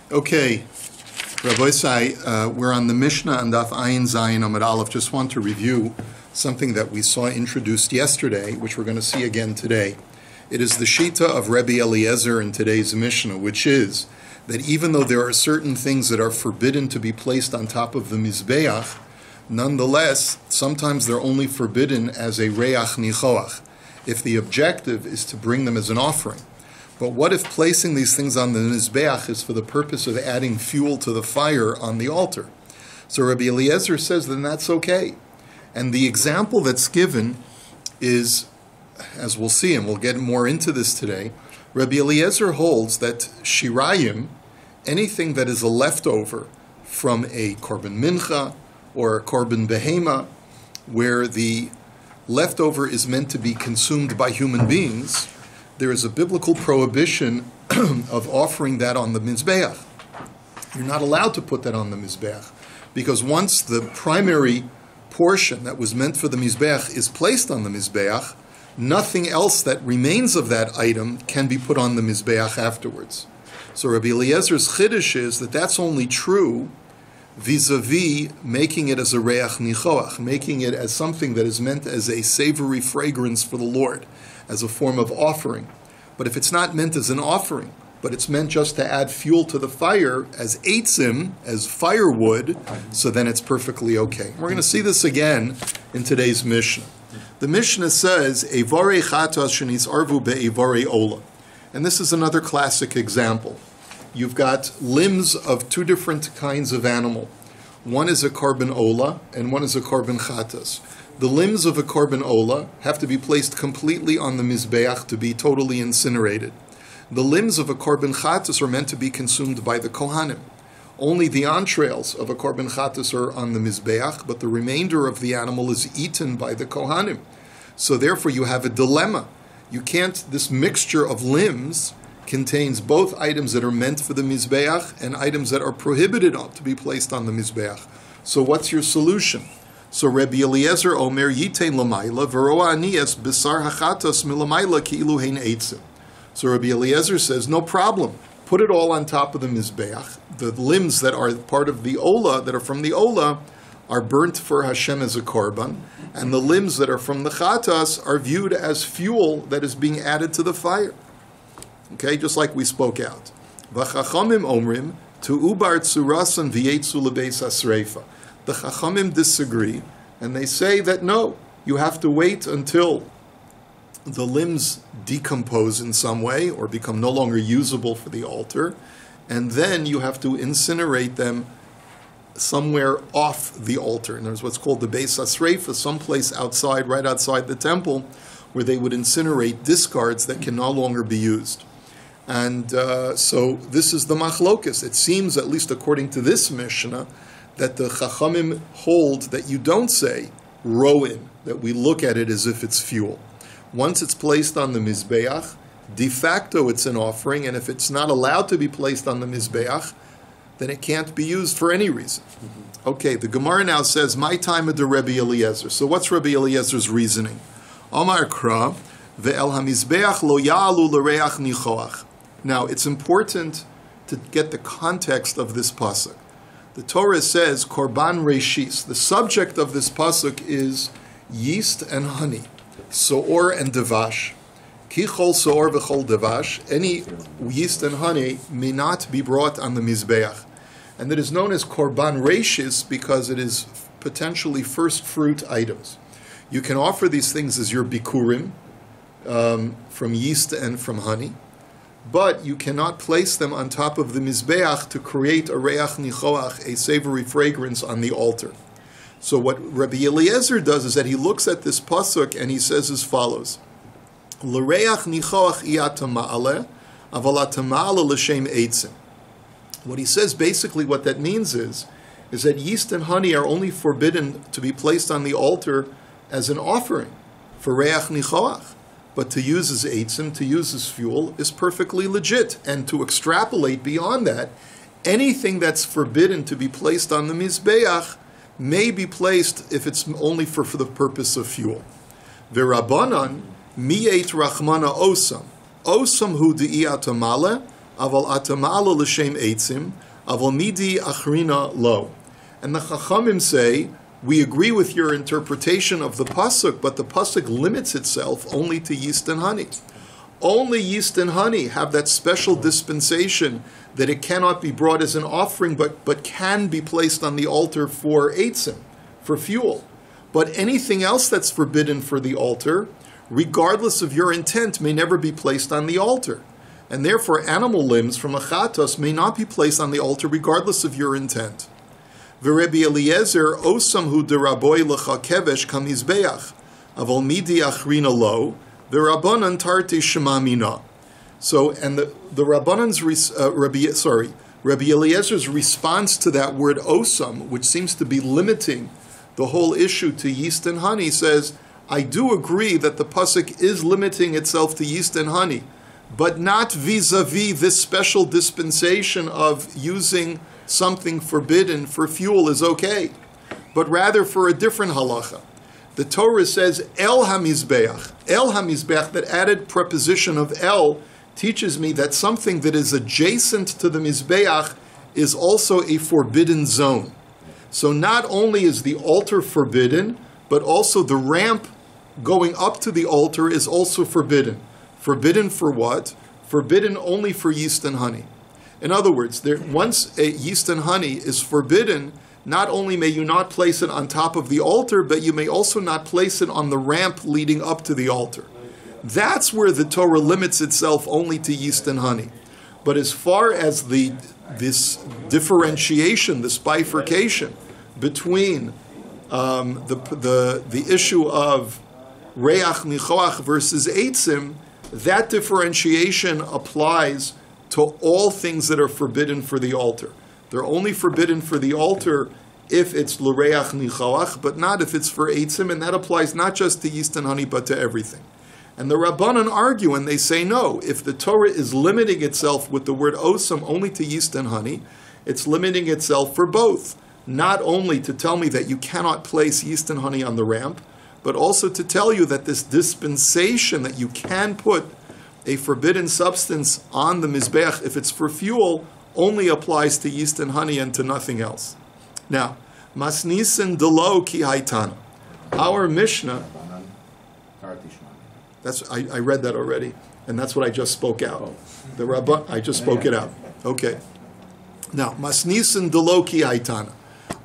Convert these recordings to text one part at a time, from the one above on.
Okay, Rabbi Sai, we're on the Mishnah and Daf Zayin Amud Aleph. Just want to review something that we saw introduced yesterday, which we're going to see again today. It is the Shita of Rabbi Eliezer in today's Mishnah, which is that even though there are certain things that are forbidden to be placed on top of the Mizbeach, nonetheless, sometimes they're only forbidden as a Reach Nichoach, if the objective is to bring them as an offering. But what if placing these things on the Mizbeach is for the purpose of adding fuel to the fire on the altar? So Rabbi Eliezer says then that's okay. And the example that's given is, as we'll see, and we'll get more into this today, Rabbi Eliezer holds that shirayim, anything that is a leftover from a korban mincha or a korban behema, where the leftover is meant to be consumed by human beings, there is a biblical prohibition of offering that on the Mizbeach. You're not allowed to put that on the Mizbeach, because once the primary portion that was meant for the Mizbeach is placed on the Mizbeach, nothing else that remains of that item can be put on the Mizbeach afterwards. So Rabbi Eliezer's chiddush is that that's only true vis-a-vis making it as a reach nichoach, making it as something that is meant as a savory fragrance for the Lord, as a form of offering. But if it's not meant as an offering, but it's meant just to add fuel to the fire as eitzim, as firewood, so then it's perfectly okay. We're going to see this again in today's Mishnah. The Mishnah says, Evarei chatas shenisarvu be'evarei ola. And this is another classic example. You've got limbs of two different kinds of animal. One is a korban ola, and one is a korban chatas. The limbs of a korban ola have to be placed completely on the Mizbeach to be totally incinerated. The limbs of a korban chatas are meant to be consumed by the Kohanim. Only the entrails of a korban chatas are on the Mizbeach, but the remainder of the animal is eaten by the Kohanim. So therefore you have a dilemma. You can't, this mixture of limbs contains both items that are meant for the Mizbeach and items that are prohibited to be placed on the Mizbeach. So what's your solution? So Rabbi Eliezer Omer Yitein Lamayla V'roa Aniyas Bisar Hachatas Milamayla Ki'ilu Hein Eitzim. So Rabbi Eliezer says, no problem. Put it all on top of the Mizbeach. The limbs that are part of the Ola, that are from the Ola, are burnt for Hashem as a korban, and the limbs that are from the Chatas are viewed as fuel that is being added to the fire. Okay, just like we spoke out. V'chachamim omrim tu ubar tzurasan v'yetzu lebeis hasreifa. The Chachamim disagree, and they say that no, you have to wait until the limbs decompose in some way or become no longer usable for the altar, and then you have to incinerate them somewhere off the altar. And there's what's called the Beis HaSreifa, someplace outside, right outside the temple, where they would incinerate discards that can no longer be used. And so this is the machlokus. It seems, at least according to this Mishnah, that the Chachamim hold that you don't say roin, that we look at it as if it's fuel. Once it's placed on the Mizbeach, de facto it's an offering, and if it's not allowed to be placed on the Mizbeach, then it can't be used for any reason. Okay, the Gemara now says, my time of the Rabbi Eliezer. So what's Rabbi Eliezer's reasoning? Amar Kra, ve'el hamizbeach lo ya'alu l'reach nichoach. Now, it's important to get the context of this pasuk. The Torah says, korban reshis. The subject of this pasuk is yeast and honey, soor and devash. Kichol soor v'chol devash. Any yeast and honey may not be brought on the Mizbeach. And it is known as korban reshis because it is potentially first fruit items. You can offer these things as your bikurim, from yeast and from honey, but you cannot place them on top of the Mizbeach to create a reach nichoach, a savory fragrance on the altar. So what Rabbi Eliezer does is that he looks at this pasuk and he says as follows: L'reach nichoach iyatama'ale, avalatama'ale l'shem eitzim. What he says, basically what that means is that yeast and honey are only forbidden to be placed on the altar as an offering for reach nichoach. But to use as eitzim, to use as fuel, is perfectly legit. And to extrapolate beyond that, anything that's forbidden to be placed on the Mizbeach may be placed if it's only for the purpose of fuel. V'Rabbanan, miyet rachmana osam. Osam hu de'iyatamale, aval atamala l'shem eitzim, aval midi achrina lo. And the Chachamim say, we agree with your interpretation of the pasuk, but the pasuk limits itself only to yeast and honey. Only yeast and honey have that special dispensation that it cannot be brought as an offering, but can be placed on the altar for eitzim, for fuel. But anything else that's forbidden for the altar, regardless of your intent, may never be placed on the altar. And therefore, animal limbs from a chatos may not be placed on the altar regardless of your intent. V'Rebbe Eliezer osam hu deraboy lecha kevesh kamizbeach, avol midi achrina lo, v'Rabbanan tarti shema mina. So, and the Rabbanan's Rabbi Eliezer's response to that word osam, which seems to be limiting the whole issue to yeast and honey, says, I do agree that the pasuk is limiting itself to yeast and honey, but not vis-a-vis this special dispensation of using something forbidden for fuel is okay, but rather for a different halacha. The Torah says, El HaMizbeach. El HaMizbeach, that added preposition of El, teaches me that something that is adjacent to the Mizbeach is also a forbidden zone. So not only is the altar forbidden, but also the ramp going up to the altar is also forbidden. Forbidden for what? Forbidden only for yeast and honey. In other words, once a yeast and honey is forbidden, not only may you not place it on top of the altar, but you may also not place it on the ramp leading up to the altar. That's where the Torah limits itself only to yeast and honey. But as far as this differentiation, this bifurcation between the issue of reach nichoach versus eitzim, that differentiation applies to all things that are forbidden for the altar. They're only forbidden for the altar if it's l'reach nichoach, but not if it's for eitzim, and that applies not just to yeast and honey, but to everything. And the Rabbanan argue, and they say, no, if the Torah is limiting itself with the word osam only to yeast and honey, it's limiting itself for both. Not only to tell me that you cannot place yeast and honey on the ramp, but also to tell you that this dispensation that you can put a forbidden substance on the mizbeach if it's for fuel only applies to yeast and honey and to nothing else. Now, masnisin delo ki haitana. Our Mishnah, I read that already, and that's what I just spoke out. The Rabbah, I just spoke it out. Okay. Now, masnisin delo ki haitana.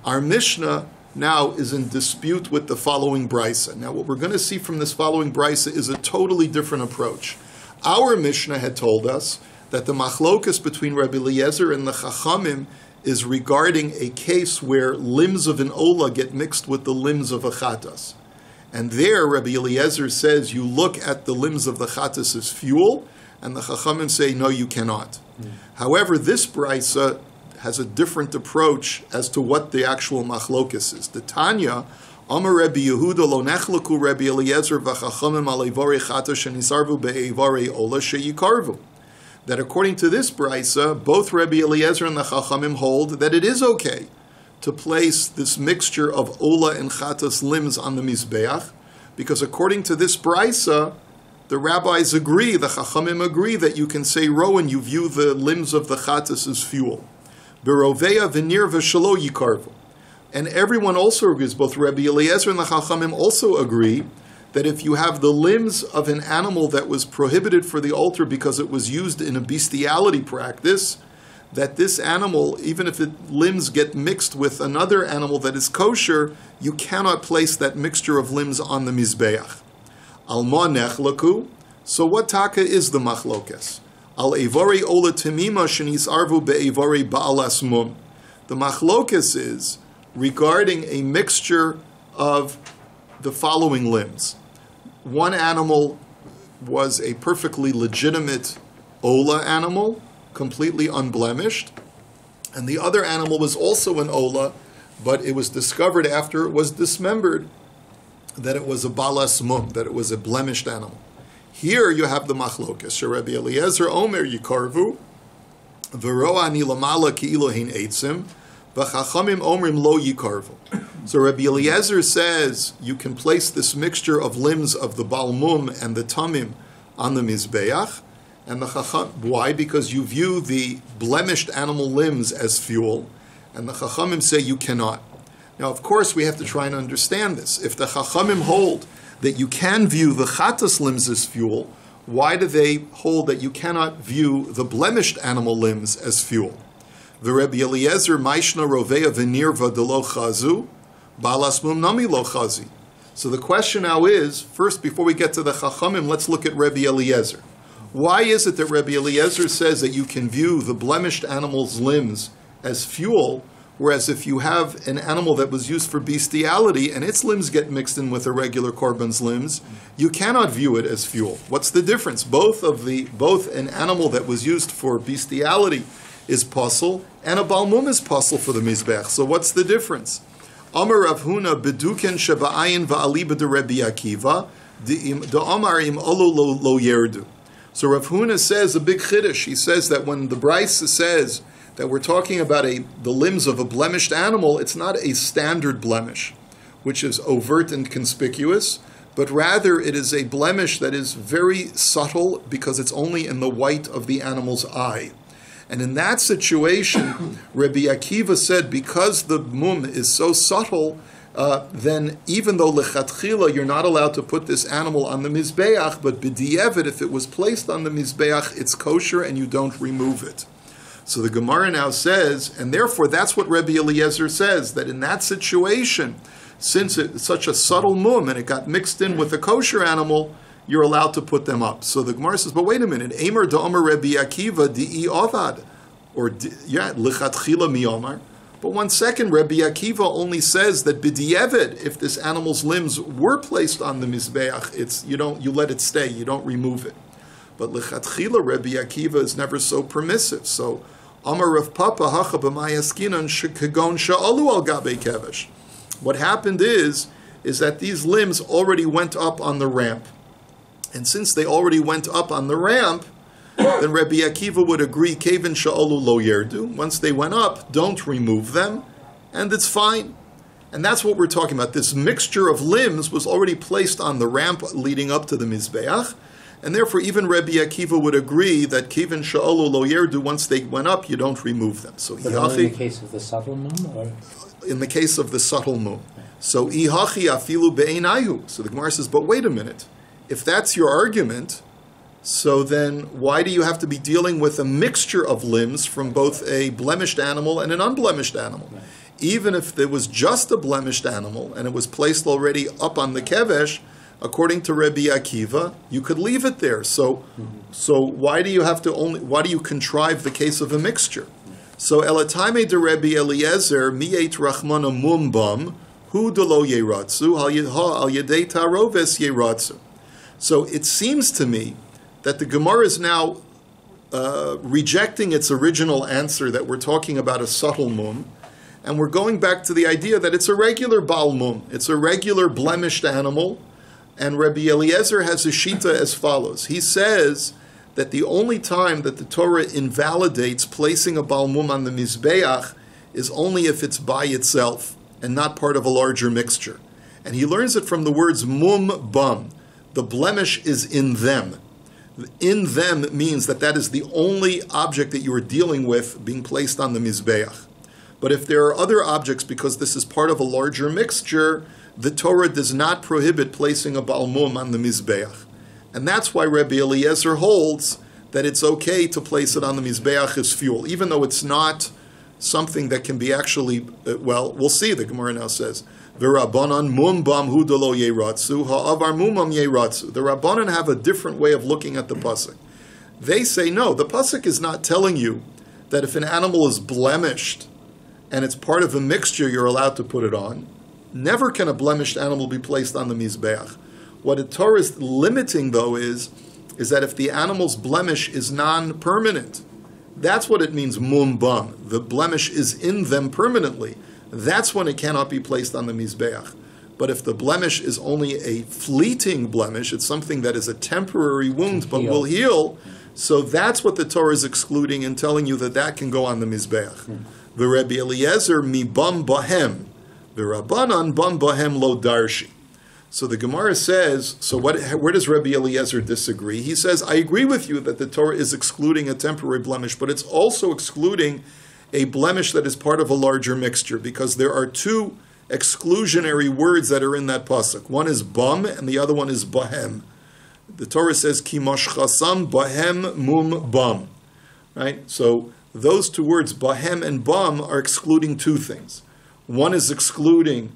Our Mishnah now is in dispute with the following brisa. Now, what we're going to see from this following brisa is a totally different approach. Our Mishnah had told us that the machlokas between Rabbi Eliezer and the Chachamim is regarding a case where limbs of an ola get mixed with the limbs of a chatas. And there, Rabbi Eliezer says you look at the limbs of the chatas as fuel, and the Chachamim say, no, you cannot. However, this brisa has a different approach as to what the actual machlokas is. The Tanya, Amar Rabbi Yehuda lo nechlaku Rabbi Eliezer v'chachamim al evarei chata shenisarvu be'evarei ola sheyikarvu. That according to this brisa, both Rabbi Eliezer and the Chachamim hold that it is okay to place this mixture of ola and chatas limbs on the mizbeach, because according to this brisa, the rabbis agree, the Chachamim agree, that you can say, Rowan, you view the limbs of the chatas as fuel. Beroveya v'nir v'shalo yikarvu. And everyone also agrees, both Rabbi Eliezer and the Chachamim also agree, that if you have the limbs of an animal that was prohibited for the altar because it was used in a bestiality practice, that this animal, even if its limbs get mixed with another animal that is kosher, you cannot place that mixture of limbs on the mizbeach. Al ma nechlaku. So what taka is the machlokes? Al evarei ola temima shenis arvu be'evarei ba'alas mum. The machlokes is regarding a mixture of the following limbs. One animal was a perfectly legitimate ola animal, completely unblemished, and the other animal was also an ola, but it was discovered after it was dismembered that it was a balas mum, that it was a blemished animal. Here you have the machlokes. Rabbi Eliezer Omer yikarvu, v'ro ani lamala ki'ilu hein eitzim, v'chachamim omrim lo yikarvu. So Rabbi Eliezer says you can place this mixture of limbs of the balmum and the tamim on the mizbeach, And the Chacham, why? Because you view the blemished animal limbs as fuel, and the Chachamim say you cannot. Now, of course, we have to try and understand this. If the Chachamim hold that you can view the Chatas limbs as fuel, why do they hold that you cannot view the blemished animal limbs as fuel? The Rebbe Eliezer, Maishna Roveya Venirva de lo chazu, Balas Mum Nami lo chazi. So the question now is, first, before we get to the Chachamim, let's look at Rebbe Eliezer. Why is it that Rebbe Eliezer says that you can view the blemished animal's limbs as fuel, whereas if you have an animal that was used for bestiality and its limbs get mixed in with a regular korban's limbs, you cannot view it as fuel? What's the difference? Both an animal that was used for bestiality is pasul, and a balmum is pasul for the mizbech. So what's the difference? Amar Rav Huna beduken sheba'ayin va'aliba de Rebbe Akiva de Amar im olu lo yerdu. So Rav Huna says a big chiddush. He says that when the Brisa says that we're talking about the limbs of a blemished animal, it's not a standard blemish, which is overt and conspicuous, but rather it is a blemish that is very subtle because it's only in the white of the animal's eye. And in that situation, Rabbi Akiva said, because the mum is so subtle, then even though lechatchila you're not allowed to put this animal on the mizbeach, but b'di'evet, if it was placed on the mizbeach, it's kosher and you don't remove it. So the Gemara now says, and therefore that's what Rebbe Eliezer says, that in that situation, since it's such a subtle mum and it got mixed in with a kosher animal, you're allowed to put them up. So the Gemara says, but wait a minute, Eimer da'omer Rebbe Akiva di'i avad, or lichatchila mi omar. But 1 second, Rabbi Akiva only says that b'di'evet, if this animal's limbs were placed on the mizbeach, you let it stay, you don't remove it. But lichatchila, Rabbi Akiva is never so permissive. So Amar Rav Papa hacha b'mayaskinan shekagon sha'alu al gabe kevesh. What happened is that these limbs already went up on the ramp, and since they already went up on the ramp, then Rabbi Akiva would agree, Kevin sha'olu lo yerdu. Once they went up, don't remove them, and it's fine. And that's what we're talking about. This mixture of limbs was already placed on the ramp leading up to the Mizbeach, and therefore even Rabbi Akiva would agree that Kevin sha'olu lo yerdu, once they went up, you don't remove them. So but only in the case of the subtle mum? Or? In the case of the subtle mum. So ihachi afilu be'einayu. So the Gemara says, but wait a minute. If that's your argument, so then why do you have to be dealing with a mixture of limbs from both a blemished animal and an unblemished animal? Right. Even if there was just a blemished animal and it was placed already up on the kevesh, according to Rabbi Akiva, you could leave it there. So why do you contrive the case of a mixture? So elatime de Rabbi Eliezer mi'et rachmana mumbam hu de lo yeratzu al yedei taroves yeratzu. So it seems to me that the Gemara is now rejecting its original answer that we're talking about a subtle mum, and we're going back to the idea that it's a regular bal mum, it's a regular blemished animal, and Rabbi Eliezer has a shita as follows. He says that the only time that the Torah invalidates placing a bal mum on the mizbeach is only if it's by itself and not part of a larger mixture. And he learns it from the words mum bum. The blemish is in them. In them means that is the only object that you are dealing with being placed on the mizbeach. But if there are other objects, because this is part of a larger mixture, the Torah does not prohibit placing a balmum on the mizbeach. And that's why Rabbi Eliezer holds that it's okay to place it on the mizbeach as fuel, even though it's not something that can be actually, we'll see, the Gemara now says, the Rabbanan mumbam hu de lo yeratzu, ha'avar mumam yeratzu. The Rabbanan have a different way of looking at the pasuk. They say, no, the pasuk is not telling you that if an animal is blemished and it's part of a mixture, you're allowed to put it on. Never can a blemished animal be placed on the mizbeach. What the Torah is limiting, though, is that if the animal's blemish is non-permanent, that's what it means, mumbam. The blemish is in them permanently. That's when it cannot be placed on the mizbeach. But if the blemish is only a fleeting blemish, it's something that is a temporary wound but will heal, so that's what the Torah is excluding and telling you that can go on the mizbeach. The Rebbe Eliezer mi bam bahem, the Rabbanan bam bahem lo darshi. So the Gemara says, where does Rabbi Eliezer disagree? He says, I agree with you that the Torah is excluding a temporary blemish, but it's also excluding a blemish that is part of a larger mixture, because there are two exclusionary words that are in that pasuk. One is bum, and the other one is bahem. The Torah says, ki moshchasam bahem mum bum. Right? So those two words, bahem and bum, are excluding two things. One is excluding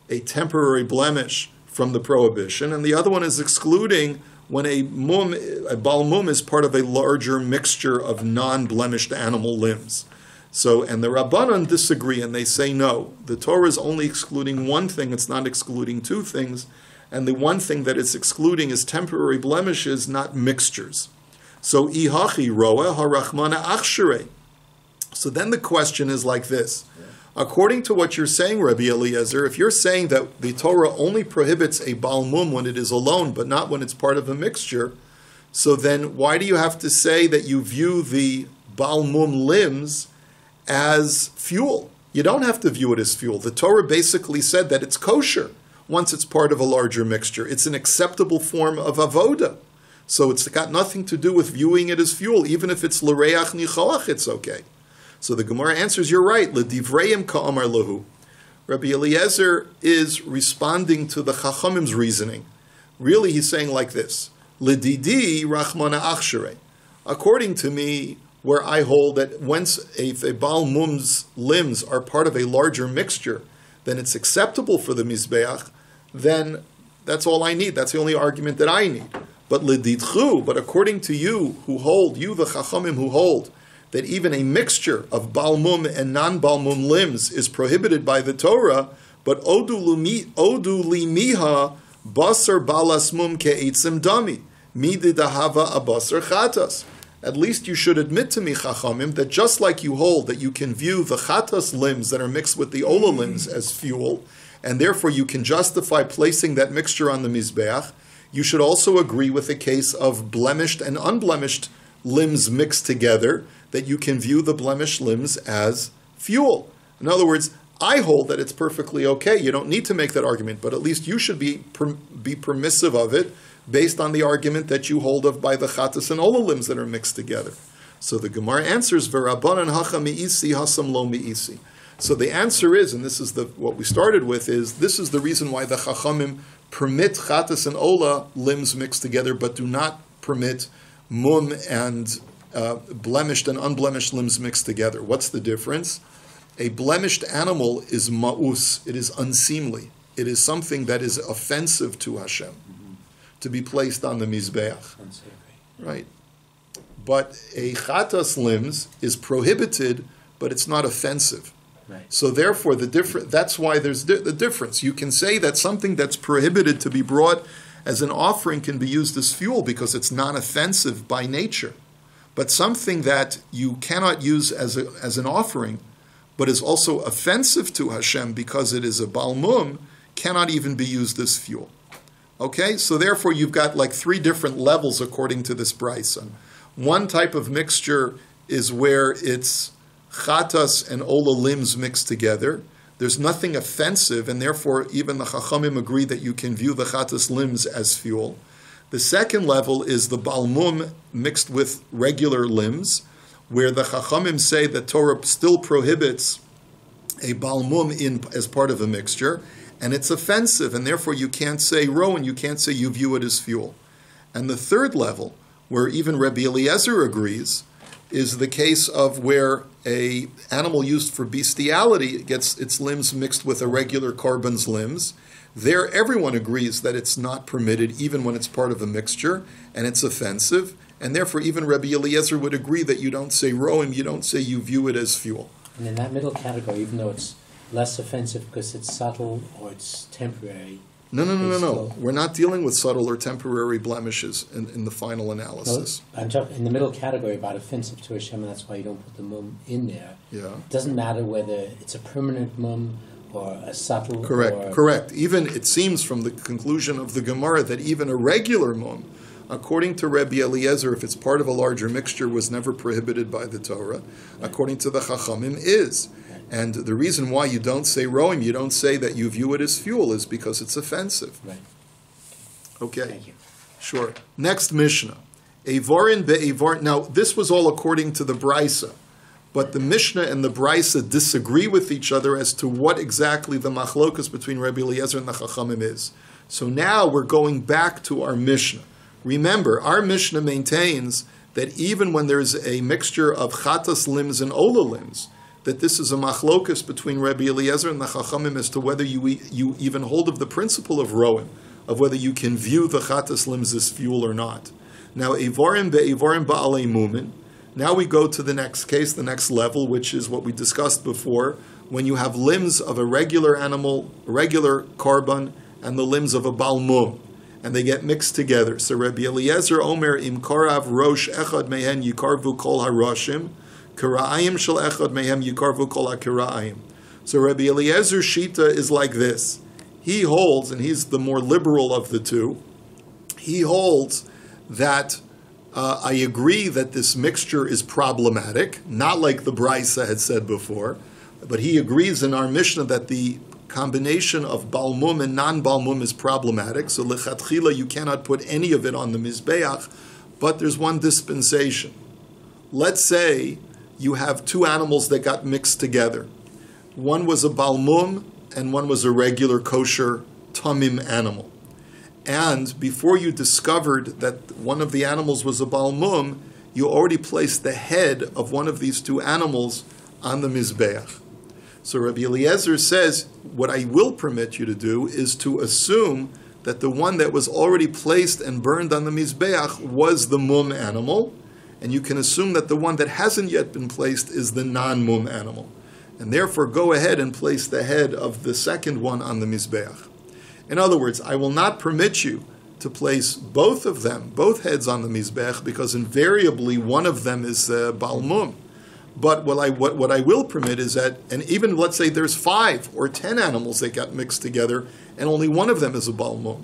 a temporary blemish from the prohibition, and the other one is excluding when a bal mum is part of a larger mixture of non-blemished animal limbs. So, and the Rabbanan disagree, and they say no. The Torah is only excluding one thing, it's not excluding two things, and the one thing that it's excluding is temporary blemishes, not mixtures. So, ihachi roa harachmana achshere. So then the question is like this. According to what you're saying, Rabbi Eliezer, if you're saying that the Torah only prohibits a bal mum when it is alone, but not when it's part of a mixture, so then why do you have to say that you view the bal mum limbs as fuel? You don't have to view it as fuel. The Torah basically said that it's kosher once it's part of a larger mixture. It's an acceptable form of avoda. So it's got nothing to do with viewing it as fuel. Even if it's l'reach nichoach, it's okay. So the Gemara answers, you're right. L'divreim ka'amar lahu. Rabbi Eliezer is responding to the Chachamim's reasoning. Really, he's saying like this. L'didi rachmana achshere. According to me, where I hold that once a bal mum's limbs are part of a larger mixture, then it's acceptable for the mizbeach, then that's all I need. That's the only argument that I need. But l'didchu, but according to you, you the Chachamim who hold, that even a mixture of bal mum and non-bal mum limbs is prohibited by the Torah, but odu limiha basar balas mum ke'etzim dami, mididahava abasar chatas. At least you should admit to me, Chachamim, that just like you hold that you can view the chatas limbs that are mixed with the ola limbs as fuel, and therefore you can justify placing that mixture on the mizbeach, you should also agree with the case of blemished and unblemished limbs mixed together, that you can view the blemished limbs as fuel. In other words, I hold that it's perfectly okay. You don't need to make that argument, but at least you should be permissive of it based on the argument that you hold of by the chatas and ola limbs that are mixed together. So the Gemara answers, V'rabbanan hacha mi'isi hasam lo mi'isi. So the answer is, and this is what we started with, is this is the reason why the Chachamim permit chatas and ola limbs mixed together, but do not permit mum and blemished and unblemished limbs mixed together. What's the difference? A blemished animal is ma'us. It is unseemly. It is something that is offensive to Hashem, to be placed on the mizbeach. Right. But a chatas limbs is prohibited, but it's not offensive. Right. So therefore, that's why there's the difference. You can say that something that's prohibited to be brought as an offering can be used as fuel because it's non-offensive by nature. But something that you cannot use as an offering, but is also offensive to Hashem because it is a bal mum, cannot even be used as fuel. Okay? So therefore you've got like three different levels according to this brisa. One type of mixture is where it's chatas and ola limbs mixed together. There's nothing offensive, and therefore even the Chachamim agree that you can view the chatas limbs as fuel. The second level is the bal mum mixed with regular limbs, where the Chachamim say that Torah still prohibits a bal mum as part of a mixture, and it's offensive, and therefore you can't say rowan, you can't say you view it as fuel. And the third level, where even Rabbi Eliezer agrees, is the case of where a animal used for bestiality gets its limbs mixed with a regular carbon's limbs. There, everyone agrees that it's not permitted, even when it's part of a mixture, and it's offensive, and therefore even Rabbi Eliezer would agree that you don't say roim, you don't say you view it as fuel. And in that middle category, even though it's less offensive because it's subtle or it's temporary. No. We're not dealing with subtle or temporary blemishes in the final analysis. No, I'm talking in the middle category about offensive to Hashem, and that's why you don't put the mum in there. Yeah. It doesn't matter whether it's a permanent mum or a subtle. Correct. Even it seems from the conclusion of the Gemara that even a regular mum, according to Rabbi Eliezer, if it's part of a larger mixture, was never prohibited by the Torah. Right. According to the Chachamim, is. And the reason why you don't say roim, you don't say that you view it as fuel, is because it's offensive. Right. Okay. Thank you. Sure. Next Mishnah. Eivorin be'eivorin. Now, this was all according to the Brisa, but the Mishnah and the Brisa disagree with each other as to what exactly the machlokas between Rabbi Eliezer and the Chachamim is. So now we're going back to our Mishnah. Remember, our Mishnah maintains that even when there's a mixture of chatas limbs and ola limbs, that this is a machlokas between Rabbi Eliezer and the Chachamim as to whether you even hold of the principle of Rowan, of whether you can view the chatas limbs as fuel or not. Now, Eivorim be'eivorim ba'alei mumin. Now we go to the next case, the next level, which is what we discussed before, when you have limbs of a regular animal, regular korban, and the limbs of a balmum, and they get mixed together. So Rabbi Eliezer Omer im korav rosh echad mehen yikarvu kol haroshim, kira'ayim shel echad mehem yikarvu kol hakira'ayim. So Rabbi Eliezer's shita is like this. He holds, and he's the more liberal of the two, he holds that I agree that this mixture is problematic, not like the Brisa had said before, but he agrees in our Mishnah that the combination of balmum and non-balmum is problematic, so lechatchila you cannot put any of it on the Mizbeach, but there's one dispensation. Let's say you have two animals that got mixed together. One was a balmum and one was a regular kosher tamim animal. And before you discovered that one of the animals was a balmum, you already placed the head of one of these two animals on the Mizbeach. So Rabbi Eliezer says, what I will permit you to do is to assume that the one that was already placed and burned on the Mizbeach was the mum animal, and you can assume that the one that hasn't yet been placed is the non-mum animal. And therefore go ahead and place the head of the second one on the Mizbeach. In other words, I will not permit you to place both of them, both heads on the Mizbech, because invariably one of them is balmum. But what I will permit is that, and even let's say there's 5 or 10 animals that got mixed together, and only one of them is a balmum.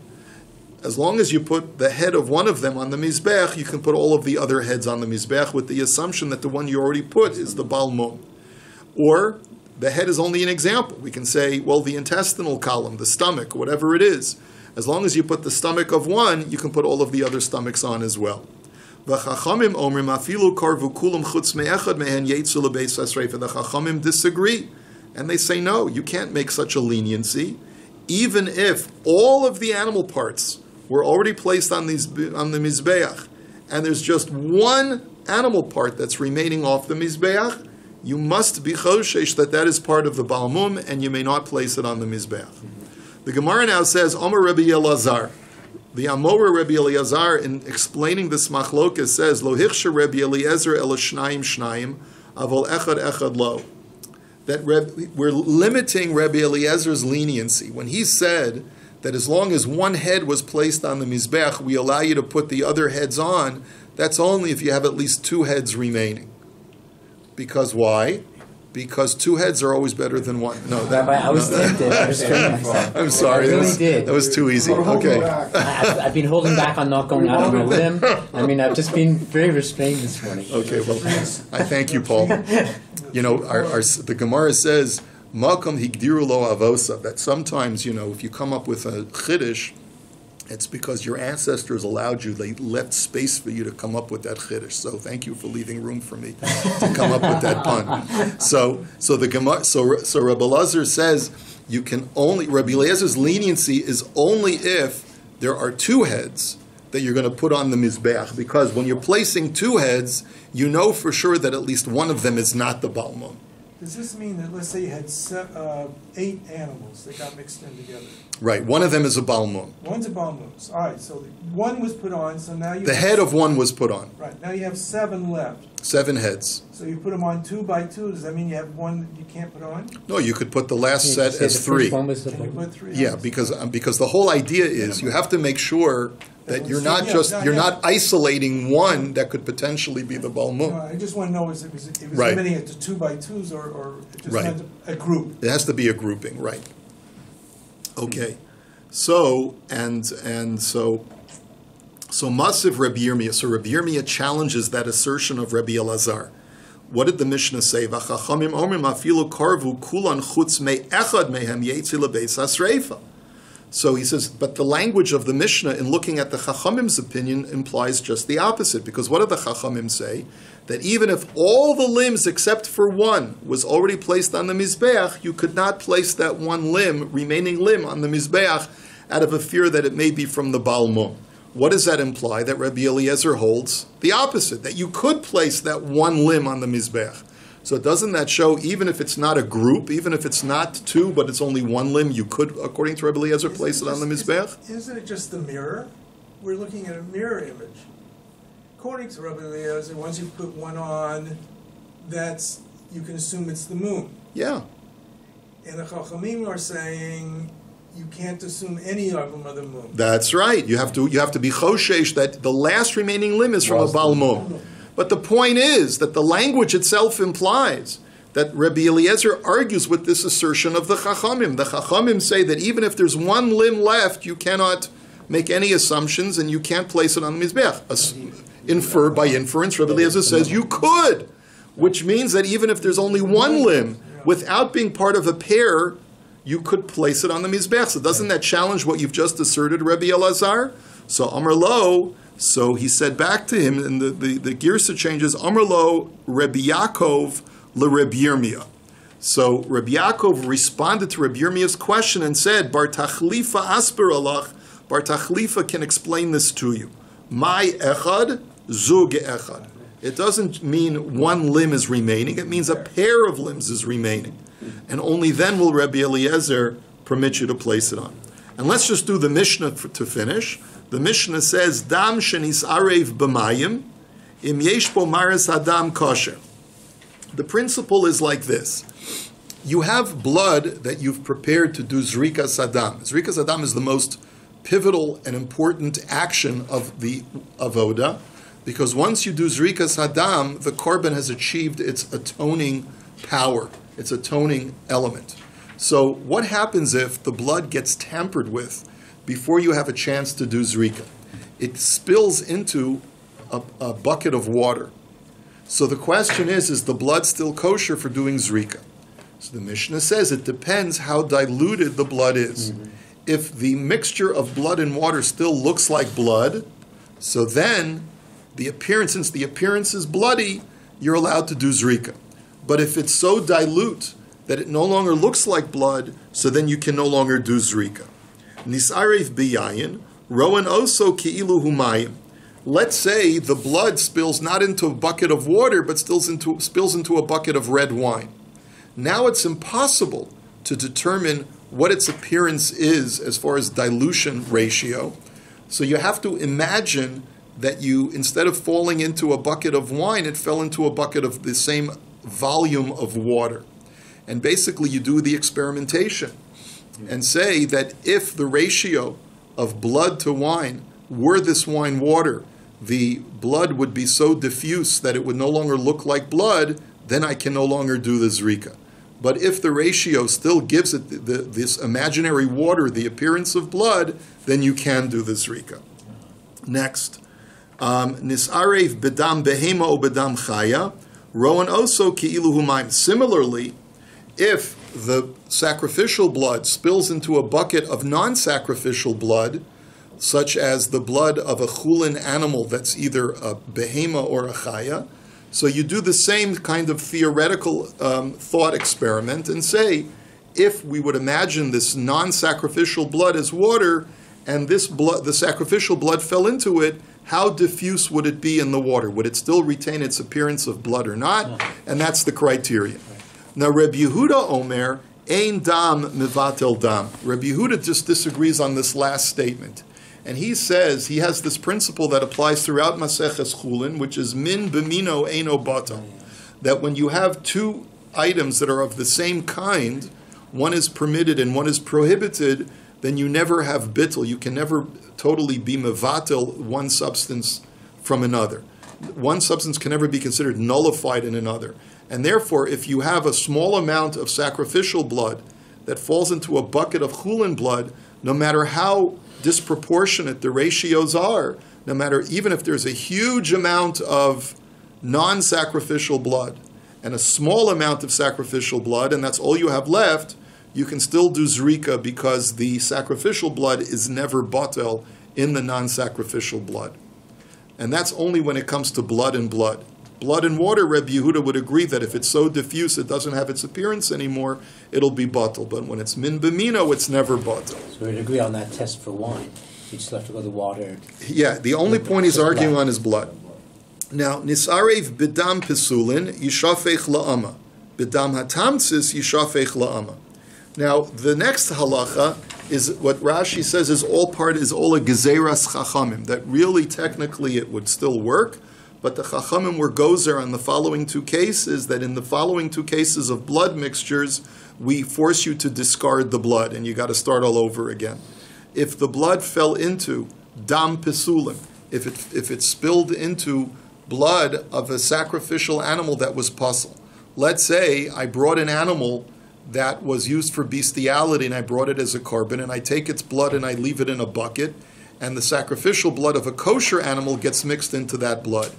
As long as you put the head of one of them on the Mizbech, you can put all of the other heads on the Mizbech with the assumption that the one you already put is the balmum. Or the head is only an example. We can say, well, the intestinal column, the stomach, whatever it is. As long as you put the stomach of one, you can put all of the other stomachs on as well. The Chachamim disagree. And they say, no, you can't make such a leniency. Even if all of the animal parts were already placed on the Mizbeach, and there's just one animal part that's remaining off the Mizbeach, you must be choshesh that is part of the balmum, and you may not place it on the Mizbeach. The Gemara now says, Omer Rabbi Elazar. The Amora Rabbi Elazar, in explaining this machlokas, says, Lo hichsher Rabbi Eliezer el shnayim shnayim, avol echad echad lo. That we're limiting Rabbi Eliezer's leniency. When he said that as long as one head was placed on the Mizbech, we allow you to put the other heads on, that's only if you have at least 2 heads remaining. Because why? Because 2 heads are always better than one. No, Rabbi, I was tempted. I was I'm sorry. I really did. That was too easy. Okay. I've been holding back on not going out on a limb. I mean, I've just been very restrained this morning. Okay, well, I thank you, Paul. You know, the Gemara says, Malkam higdiru lo avosa, that sometimes, if you come up with a chiddush, it's because your ancestors allowed you, they left space for you to come up with that chiddush. So thank you for leaving room for me to come up with that pun. So the Gemara, so Rabbi Elazar says you can only, Rabbi Eliezer's leniency is only if there are 2 heads that you're going to put on the Mizbeach, because when you're placing 2 heads, you know for sure that at least one of them is not the balmum. Does this mean that, let's say you had 8 animals that got mixed in together? Right, one of them is a balmum. One's a balmum. All right, so one was put on, so now you... The head of one was put on. Right, now you have 7 left. 7 heads. So you put them on 2 by 2. Does that mean you have one that you can't put on? No, you could put the last set as 3. Can you put 3? Yeah, because the whole idea is you have to make sure that you're not not isolating one that could potentially be the balmum. No, I just want to know if it was right. limiting it to 2 by 2s or just right. meant a group. It has to be a grouping, right? Okay, so Masiv Rabbi Yirmiyah. So Rabbi Yirmiyah challenges that assertion of Rabbi Elazar. What did the Mishnah say? V'chachamim omrim afilu karvu kulan chutz me echad mehem yetzi lebeis hasreifa. So he says, but the language of the Mishnah in looking at the Chachamim's opinion implies just the opposite, because what do the Chachamim say? That even if all the limbs except for one was already placed on the Mizbeach, you could not place that one limb, remaining limb, on the Mizbeach out of a fear that it may be from the Baal Mum. What does that imply? That Rabbi Eliezer holds the opposite, that you could place that one limb on the Mizbeach. So doesn't that show, even if it's not a group, even if it's not two, but it's only one limb, you could, according to Rabbi Eliezer, place it on the Mizbeach? Isn't it just the mirror? We're looking at a mirror image. According to Rabbi Eliezer, once you put one on, you can assume it's the moon. Yeah. And the Chachamim are saying you can't assume any of them are the moon. That's right. You have to be choshesh that the last remaining limb is from a Baal Mum. But the point is that the language itself implies that Rabbi Eliezer argues with this assertion of the Chachamim. The Chachamim say that even if there's one limb left, you cannot make any assumptions and you can't place it on the Mizbeach. By inference, Rabbi Eliezer says you could, which means that even if there's only one limb, without being part of a pair, you could place it on the Mizbeach. So doesn't that challenge what you've just asserted, Rabbi Elazar? So Amar Lo, so he said back to him, and the Girsa changes, Amar Lo, Rabbi Yaakov LeRabbi Yirmiyah. So Rabbi Yaakov responded to Rabbi Yirmiyah's question and said, Bar Tachlifa asper alach, Bar Tachlifa can explain this to you. My echad, zug echad. It doesn't mean one limb is remaining, it means a pair of limbs is remaining. And only then will Rabbi Eliezer permit you to place it on. And let's just do the Mishnah to finish. The Mishnah says, Dam shenis arev b'mayim, im yesh bo maris hadam kosher. The principle is like this. You have blood that you've prepared to do zrikas hadam. Zrikas hadam is the most pivotal and important action of the avoda, because once you do zrikas hadam, the korban has achieved its atoning power, its atoning element. So what happens if the blood gets tampered with before you have a chance to do zrika? It spills into a bucket of water. So the question is the blood still kosher for doing zrika? So the Mishnah says it depends how diluted the blood is. Mm-hmm. If the mixture of blood and water still looks like blood, so then since the appearance is bloody, you're allowed to do zrika. But if it's so dilute that it no longer looks like blood, so then you can no longer do zrika. Nisarev biyayin, rowan oso ki'ilu humayim. Let's say the blood spills not into a bucket of water, but spills into a bucket of red wine. Now it's impossible to determine what its appearance is as far as dilution ratio. So you have to imagine that instead of falling into a bucket of wine, it fell into a bucket of the same volume of water. And basically you do the experimentation and say that if the ratio of blood to wine were this wine water, the blood would be so diffuse that it would no longer look like blood, then I can no longer do the zrika. But if the ratio still gives it this imaginary water the appearance of blood, then you can do the zrika. Next, nisarev bedam behema o bedam chaya, rowan oso ki'ilu humayim. Similarly, if the sacrificial blood spills into a bucket of non-sacrificial blood, such as the blood of a chulin animal that's either a behema or a chaya, so you do the same kind of theoretical thought experiment and say, if we would imagine this non-sacrificial blood as water, and this blood, the sacrificial blood fell into it, how diffuse would it be in the water? Would it still retain its appearance of blood or not? No. And that's the criterion. Now, Rabbi Yehuda Omer, ein dam mevatel dam. Rabbi Yehuda just disagrees on this last statement. And he says, he has this principle that applies throughout Maseches Chulin, which is min b'mino eino bata. That when you have two items that are of the same kind, one is permitted and one is prohibited, then you never have bittul. You can never totally be mevatel one substance from another. One substance can never be considered nullified in another. And therefore, if you have a small amount of sacrificial blood that falls into a bucket of chulin blood, no matter how disproportionate the ratios are, no matter, even if there's a huge amount of non-sacrificial blood and a small amount of sacrificial blood, and that's all you have left, you can still do zrika because the sacrificial blood is never batel in the non-sacrificial blood. And that's only when it comes to blood and blood. Blood and water, Reb Yehuda would agree that if it's so diffuse it doesn't have its appearance anymore, it'll be batel. But when it's min b'mino, it's never batel. So we'd agree on that test for wine. You just have to go to the water. Yeah, the only point he's arguing on is blood. Now, nisarev bidam pesulin yishafech la'ama. Bidam hatamtzis yishafech la'ama. Now, the next halacha is what Rashi says is all a gezeras chachamim, that really technically it would still work, but the chachamim were gozer on the following two cases, that in the following two cases of blood mixtures, we force you to discard the blood, and you got to start all over again. If the blood fell into dam pesulim, if it spilled into blood of a sacrificial animal that was pasul, let's say I brought an animal that was used for bestiality and I brought it as a korban and I take its blood and I leave it in a bucket and the sacrificial blood of a kosher animal gets mixed into that blood.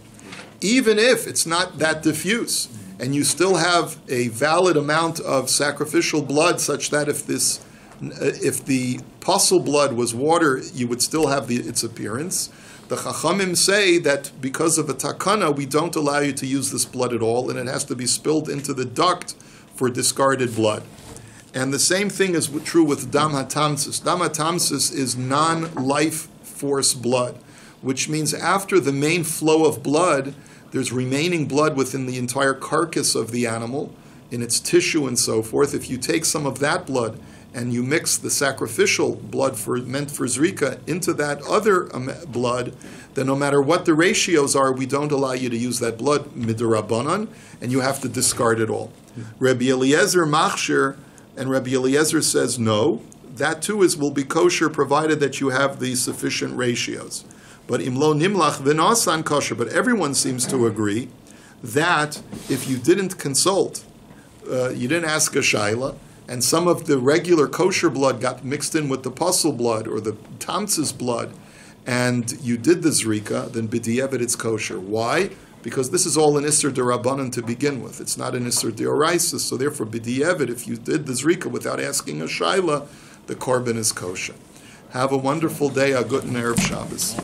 Even if it's not that diffuse and you still have a valid amount of sacrificial blood such that if the pasul blood was water, you would still have its appearance. The Chachamim say that because of a takana, we don't allow you to use this blood at all and it has to be spilled into the duct for discarded blood. And the same thing is true with dam hatamsis. Dam hatamsis is non-life force blood, which means after the main flow of blood, there's remaining blood within the entire carcass of the animal, in its tissue and so forth. If you take some of that blood and you mix the sacrificial blood meant for zrika into that other blood, then no matter what the ratios are, we don't allow you to use that blood midrabanan, and you have to discard it all. Rabbi Eliezer machshir, and Rabbi Eliezer says no, that too will be kosher provided that you have the sufficient ratios. But imlo nimlach v'nasan kosher. But everyone seems to agree that if you didn't consult, you didn't ask a shaila, and some of the regular kosher blood got mixed in with the pasul blood or the tamtzis blood, and you did the zrika, then b'di'evet it's kosher. Why? Because this is all an Isser D'Rabbanan to begin with. It's not an Isser D'Oraisa, so therefore, b'di'evet, if you did the zrika without asking a shaila, the korban is kosher. Have a wonderful day, a good Erev Shabbos.